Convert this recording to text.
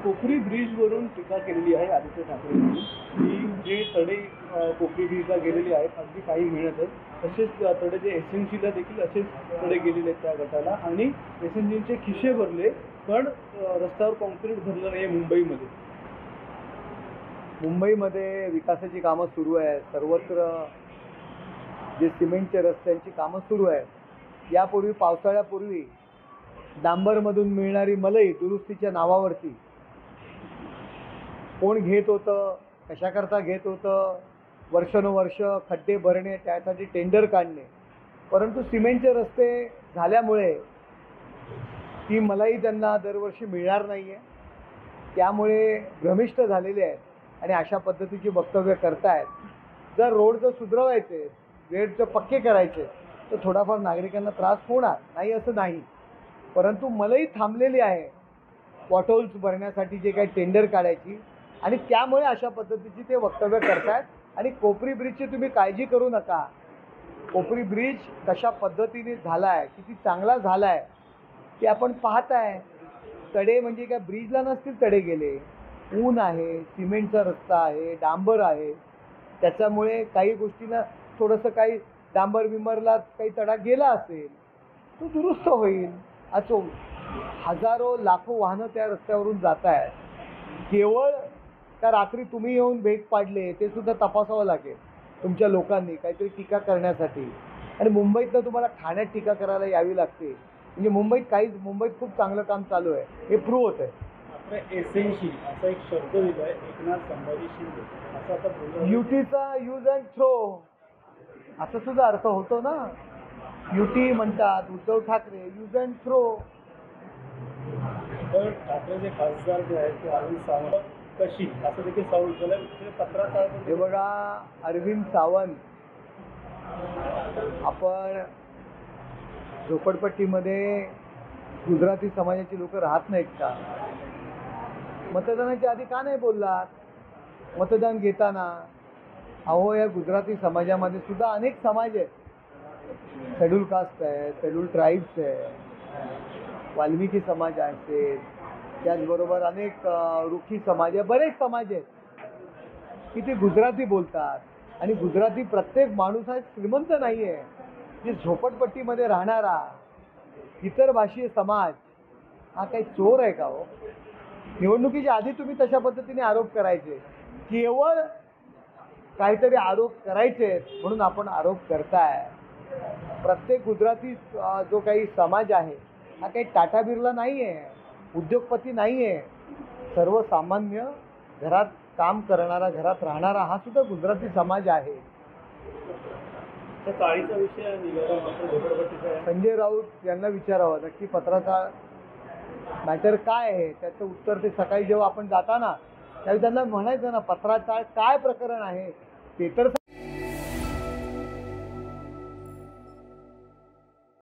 कोपरी ब्रिजवरून टीका केलेली आहे आदित्य ठाकरेंनी की जे तडे कोपरी ब्रिजला गेलेले आहेत अगदी काही महिन्यातच तसेच तडे जे एसएनजीला देखील असेच तडे गेलेले आहेत त्या गटाला आणि एसएनजीचे खिसे भरले पण रस्त्यावर कॉन्क्रीट भरलं नाही मुंबईमध्ये. मुंबईमध्ये विकासाची कामं सुरू आहेत. सर्वत्र जे सिमेंटच्या रस्त्यांची कामं सुरू आहेत. यापूर्वी पावसाळ्यापूर्वी डांबरमधून मिळणारी मलई दुरुस्तीच्या नावावरती कोण घेत होतं, कशाकरता घेत होतं, वर्षानुवर्ष खड्डे भरणे, त्यासाठी टेंडर काढणे. परंतु सिमेंटचे रस्ते झाल्यामुळे ती मलई त्यांना दरवर्षी मिळणार नाही आहे. त्यामुळे भ्रमिष्ट झालेले आहेत आणि अशा पद्धतीची वक्तव्य करतायत. जर रोड जर सुधारायचे, रेडचं पक्के करायचे तर थोडाफार नागरिकांना त्रास होणार नाही असं नाही. परंतु मलई थांबलेली आहे पॉटहोल्स भरण्यासाठी जे काही टेंडर काढायची आणि त्यामुळे अशा पद्धतीची ते वक्तव्य करतायत. आणि कोपरी ब्रिजची तुम्ही काळजी करू नका. कोपरी ब्रिज कशा पद्धतीने झाला आहे, किती चांगला झाला आहे ते आपण पाहत आहे. तडे म्हणजे काय ब्रिजला नसतील तडे गेले. ऊन आहे, सिमेंटचा रस्ता आहे, डांबर आहे. त्याच्यामुळे काही गोष्टींना थोडंसं काही डांबर बिंबरला काही तडा गेला असेल तो दुरुस्त होईल. असो हजारो लाखो वाहनं त्या रस्त्यावरून जात आहेत. केवळ का रात्री तुम्ही येऊन भेट पाडले ते सुद्धा तपासावं लागेल तुमच्या लोकांनी काहीतरी टीका करण्यासाठी. आणि मुंबईतनं तुम्हाला ठाण्यात टीका करायला यावी लागते. म्हणजे मुंबईत खूप चांगलं काम चालू आहे हे प्रूव्ह होत आहे. एसएनजी असा एक शब्द दिलाय एकनाथ संभाजी शिंदे असं आता बोलला. युटीचा यूज अँड थ्रो असं सुद्धा अर्थ होतो ना. युटी म्हणतात Uddhav Thackeray, use and throw. तर ठाकरेचे खासदार जे आहेत ते अरविंद सावंत कशी असं देखील सवाल झालं पत्राचा. हे बघा अरविंद सावंत, आपण झोपडपट्टीमध्ये गुजराती समाजाची लोक राहत नाहीत का? मतदानाच्या आधी का नाही बोललात? मतदान घेताना अहो या गुजराती समाजामध्ये सुद्धा अनेक समाज आहेत. शेड्यूल कास्ट आहे, शेड्यूल ट्राईब्स आहे, वाल्मिकी समाज आहे, त्याचबरोबर अनेक रुखी समाज आहे, बरेच समाज आहेत की ते गुजराती बोलतात. आणि गुजराती प्रत्येक माणूस हा श्रीमंत नाही आहे. जे झोपडपट्टीमध्ये राहणारा इतर भाषीय समाज हा काही चोर आहे का हो? निवडणुकीच्या आधी तुम्ही तशा पद्धतीने आरोप करायचे. केवळ काहीतरी आरोप करायचे म्हणून आपण आरोप करताय. प्रत्येक गुजराती जो काही समाज आहे हा काही टाटा बिर्ला नाही आहे, उद्योगपती नाही आहे. सर्वसामान्य घरात काम करणारा, घरात राहणारा हा सुद्धा गुजराती समाज आहे. चाळीचा विषय झोपडपट्टीचा संजय राऊत यांना विचारावं नक्की पत्राचा मॅटर काय आहे. त्याचं उत्तर ते सकाळी जेव्हा आपण जाताना त्यावेळी त्यांना म्हणायचं ना पत्राचाळ काय प्रकरण आहे ते तर